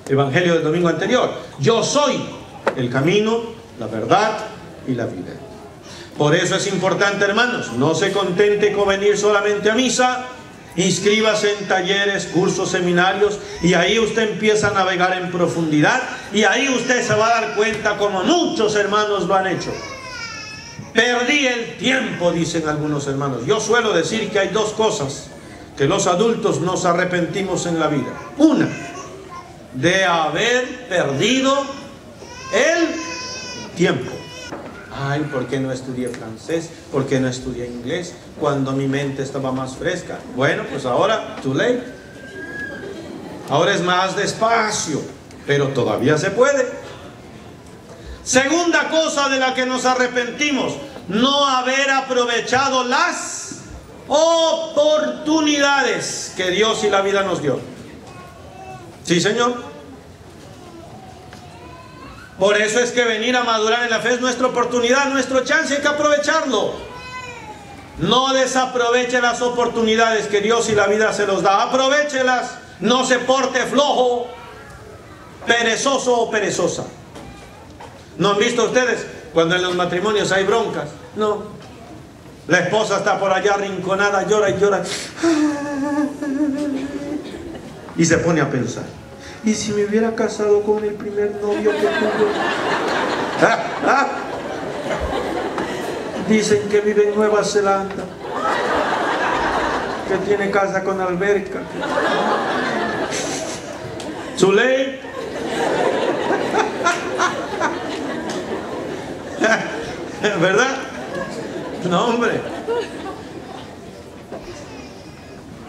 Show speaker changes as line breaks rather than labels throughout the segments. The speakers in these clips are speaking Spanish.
evangelio del domingo anterior. Yo soy el camino, la verdad y la vida. Por eso es importante, hermanos, no se contente con venir solamente a misa. Inscríbase en talleres, cursos, seminarios, y ahí usted empieza a navegar en profundidad, y ahí usted se va a dar cuenta como muchos hermanos lo han hecho. Perdí el tiempo, dicen algunos hermanos. Yo suelo decir que hay dos cosas que los adultos nos arrepentimos en la vida. Una, de haber perdido el tiempo. Ay, ¿por qué no estudié francés? ¿Por qué no estudié inglés? Cuando mi mente estaba más fresca. Bueno, pues ahora, too late. Ahora es más despacio, pero todavía se puede. Segunda cosa de la que nos arrepentimos, no haber aprovechado las oportunidades que Dios y la vida nos dio. Sí, Señor. Por eso es que venir a madurar en la fe es nuestra oportunidad, nuestro chance, hay que aprovecharlo. No desaproveche las oportunidades que Dios y la vida se los da. Aprovéchelas, no se porte flojo, perezoso o perezosa. ¿No han visto ustedes cuando en los matrimonios hay broncas? No. La esposa está por allá arrinconada, llora y llora. Y se pone a pensar. ¿Y si me hubiera casado con el primer novio que tuve? Dicen que vive en Nueva Zelanda, que tiene casa con alberca. ¿Su ley? ¿Verdad? No, hombre.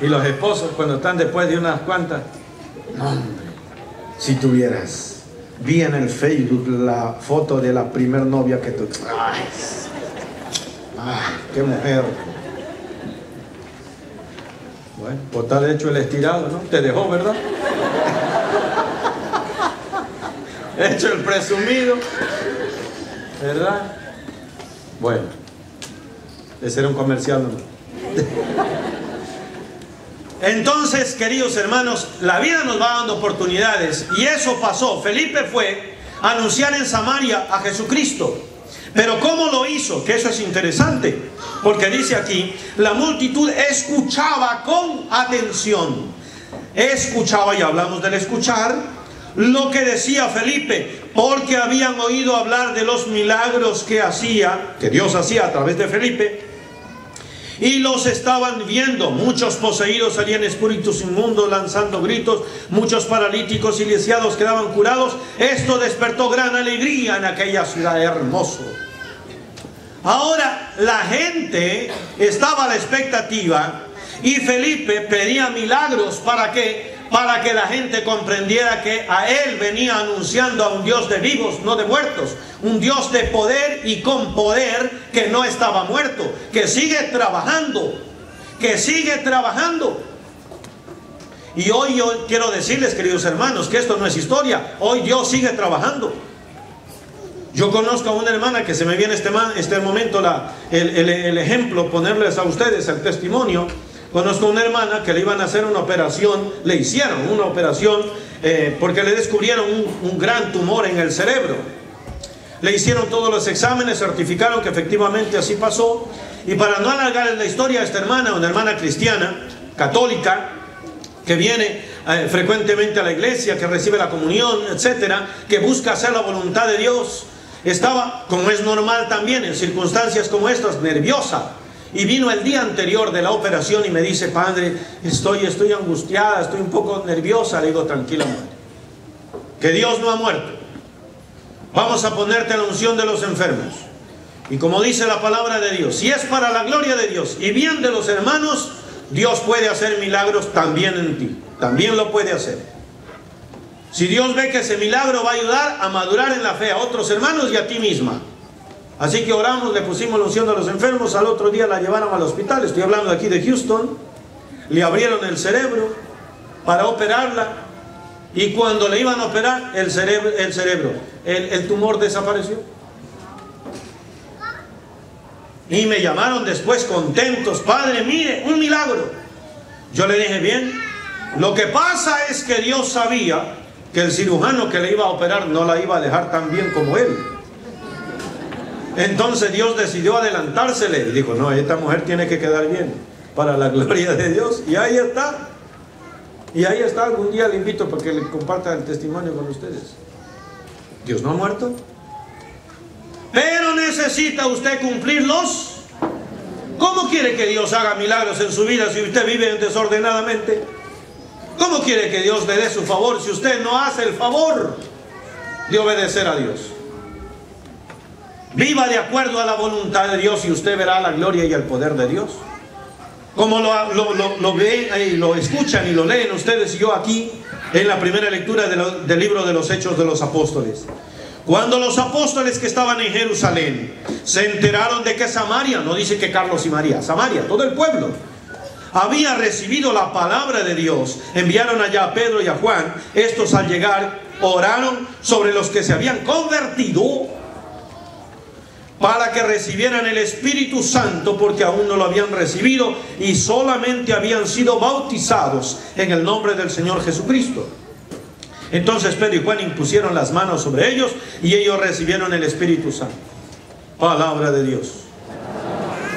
Y los esposos cuando están después de unas cuantas, no, hombre. Si tuvieras, vi en el Facebook la foto de la primer novia que tú... ¡Ay! ¡Qué mujer! Bueno, por tal hecho el estirado, ¿no? Te dejó, ¿verdad? Hecho el presumido, ¿verdad? Bueno, ese era un comercial, ¿no? Entonces, queridos hermanos, la vida nos va dando oportunidades, y eso pasó. Felipe fue a anunciar en Samaria a Jesucristo. Pero ¿cómo lo hizo? Que eso es interesante, porque dice aquí, la multitud escuchaba con atención. Escuchaba, y hablamos del escuchar, lo que decía Felipe, porque habían oído hablar de los milagros que Dios hacía a través de Felipe. Y los estaban viendo. Muchos poseídos salían espíritus inmundos lanzando gritos. Muchos paralíticos y lisiados quedaban curados. Esto despertó gran alegría en aquella ciudad hermosa. Ahora la gente estaba a la expectativa, y Felipe pedía milagros. ¿Para qué? Para que la gente comprendiera que a él venía anunciando a un Dios de vivos, no de muertos. Un Dios de poder y con poder, que no estaba muerto, que sigue trabajando, Y hoy yo quiero decirles, queridos hermanos, que esto no es historia. Hoy Dios sigue trabajando. Yo conozco a una hermana que se me viene este momento el ejemplo, ponerles a ustedes el testimonio. Conozco a una hermana que le iban a hacer una operación, le hicieron una operación porque le descubrieron un gran tumor en el cerebro. Le hicieron todos los exámenes, certificaron que efectivamente así pasó. Y para no alargar la historia, esta hermana, una hermana cristiana, católica, que viene frecuentemente a la iglesia, que recibe la comunión, etcétera, que busca hacer la voluntad de Dios, estaba, como es normal también en circunstancias como estas, nerviosa. Y vino el día anterior de la operación y me dice: padre, estoy angustiada, estoy un poco nerviosa. Le digo: tranquila, madre, que Dios no ha muerto. Vamos a ponerte la unción de los enfermos. Y como dice la palabra de Dios, si es para la gloria de Dios y bien de los hermanos, Dios puede hacer milagros también en ti. También lo puede hacer. Si Dios ve que ese milagro va a ayudar a madurar en la fe a otros hermanos y a ti misma. Así que oramos, le pusimos la unción de los enfermos. Al otro día la llevaron al hospital. Estoy hablando aquí de Houston. Le abrieron el cerebro para operarla. Y cuando le iban a operar, el tumor desapareció. Y me llamaron después contentos: padre, mire, un milagro. Yo le dije: bien, lo que pasa es que Dios sabía que el cirujano que le iba a operar no la iba a dejar tan bien como él. Entonces Dios decidió adelantársele y dijo, no, esta mujer tiene que quedar bien para la gloria de Dios. Y ahí está. Y ahí está. Algún día le invito para que le comparta el testimonio con ustedes. Dios no ha muerto. Pero necesita usted cumplirlos. ¿Cómo quiere que Dios haga milagros en su vida si usted vive desordenadamente? ¿Cómo quiere que Dios le dé su favor si usted no hace el favor de obedecer a Dios? Viva de acuerdo a la voluntad de Dios y usted verá la gloria y el poder de Dios. Como lo ven y lo escuchan y lo leen ustedes y yo aquí en la primera lectura del libro de los Hechos de los Apóstoles. Cuando los apóstoles que estaban en Jerusalén se enteraron de que Samaria, no dice que Carlos y María, Samaria, todo el pueblo, había recibido la palabra de Dios, enviaron allá a Pedro y a Juan. Estos al llegar oraron sobre los que se habían convertido para que recibieran el Espíritu Santo, porque aún no lo habían recibido y solamente habían sido bautizados en el nombre del Señor Jesucristo. Entonces Pedro y Juan impusieron las manos sobre ellos y ellos recibieron el Espíritu Santo. Palabra de Dios.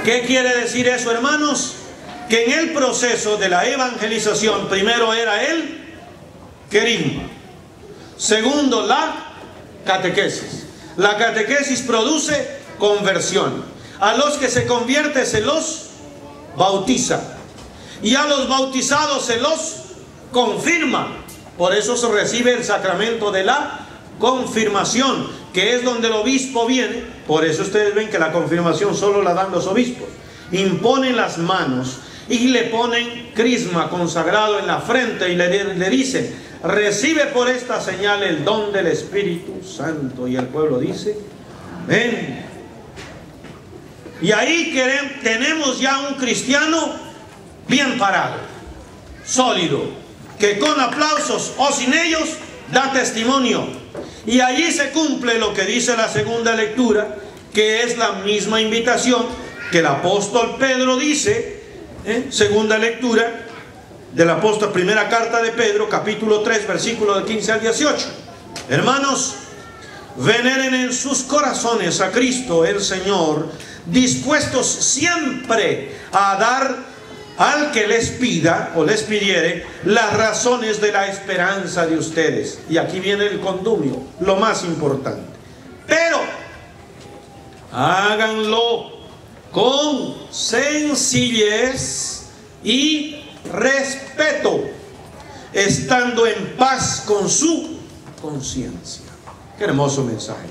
¿Qué quiere decir eso, hermanos? Que en el proceso de la evangelización, primero era el querigma, segundo la catequesis. La catequesis produce conversión. A los que se convierten se los bautiza, y a los bautizados se los confirma. Por eso se recibe el sacramento de la confirmación, que es donde el obispo viene. Por eso ustedes ven que la confirmación solo la dan los obispos. Imponen las manos y le ponen crisma consagrado en la frente y le dicen, recibe por esta señal el don del Espíritu Santo. Y el pueblo dice, ven. Y ahí tenemos ya un cristiano bien parado, sólido, que con aplausos o sin ellos da testimonio. Y allí se cumple lo que dice la segunda lectura, que es la misma invitación que el apóstol Pedro dice, segunda lectura del apóstol, primera carta de Pedro, capítulo 3, versículo del 15 al 18. Hermanos, veneren en sus corazones a Cristo el Señor, dispuestos siempre a dar al que les pida o les pidiere las razones de la esperanza de ustedes. Y aquí viene el condumio, lo más importante. Pero háganlo con sencillez y respeto, estando en paz con su conciencia. Qué hermoso mensaje.